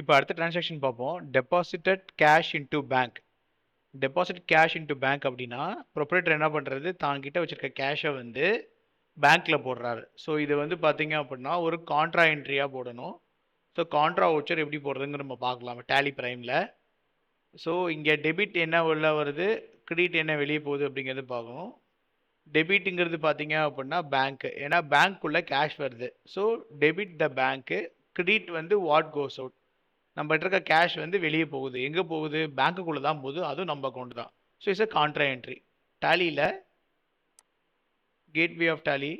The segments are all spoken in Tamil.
இப்போ அடுத்த டிரான்சாக்ஷன் பார்ப்போம். Deposited cash into bank. Deposit cash into bank அப்படின்னா ப்ரொப்ரேட்டர் என்ன பண்ணுறது, தான் கிட்ட வச்சிருக்க கேஷை வந்து பேங்க்கில் போடுறாரு. ஸோ இது வந்து பார்த்தீங்க அப்படின்னா ஒரு கான்ட்ரா என்ட்ரியாக போடணும். ஸோ கான்ட்ரா வவுச்சர் எப்படி போடுறதுங்க நம்ம பார்க்கலாம் டேலி பிரைமில். ஸோ இங்கே டெபிட் என்ன உள்ள வருது, கிரெடிட் என்ன வெளியே போகுது அப்படிங்கிறது பார்க்கணும். டெபிட்டுங்கிறது பார்த்தீங்க அப்படின்னா பேங்க்கு, ஏன்னா பேங்க்குள்ளே கேஷ் வருது. ஸோ டெபிட் த பேங்க்கு, கிரெடிட் வந்து வாட் கோஸ் அவுட், நம்மகிட்ட இருக்க கேஷ் வந்து வெளியே போகுது. எங்கே போகுது, பேங்க்குள்ளே தான் போகுது, அதுவும் நம்ம அக்கௌண்ட் தான். So it's a contra entry. டேலியில் gateway of Tally,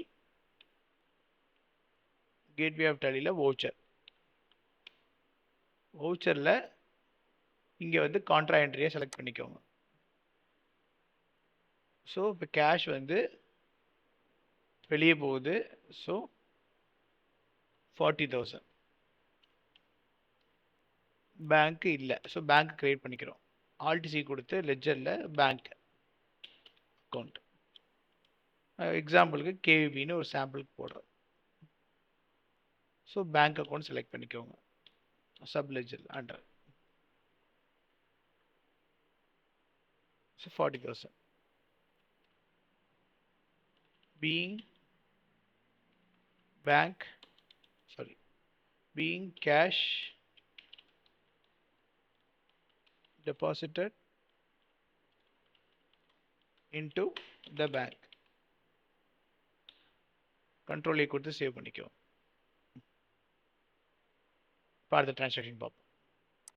gateway of டேலியில் வவுச்சர், வவுச்சரில் இங்கே வந்து கான்ட்ரா என்ட்ரியை செலக்ட் பண்ணிக்கோங்க. ஸோ இப்போ கேஷ் வந்து வெளியே போகுது. ஸோ 40,000. பேங்க்கு இல்லை. ஸோ பேங்க் கிரியேட் பண்ணிக்கிறோம். ஆல்டிசி கொடுத்து லெஜரில் பேங்க் அக்கௌண்ட், எக்ஸாம்பிளுக்கு கேவிபின்னு ஒரு சாம்பிளுக்கு போடுறோம். ஸோ பேங்க் அக்கௌண்ட் செலக்ட் பண்ணிக்கோங்க. Sub ledger under. So 40,000 being bank, sorry, being cash deposited into the bank. Control கொடுத்து சேவ் பண்ணிக்கோ. இப்போ அடுத்த டிரான்சாக்ஷன் பார்ப்போம்.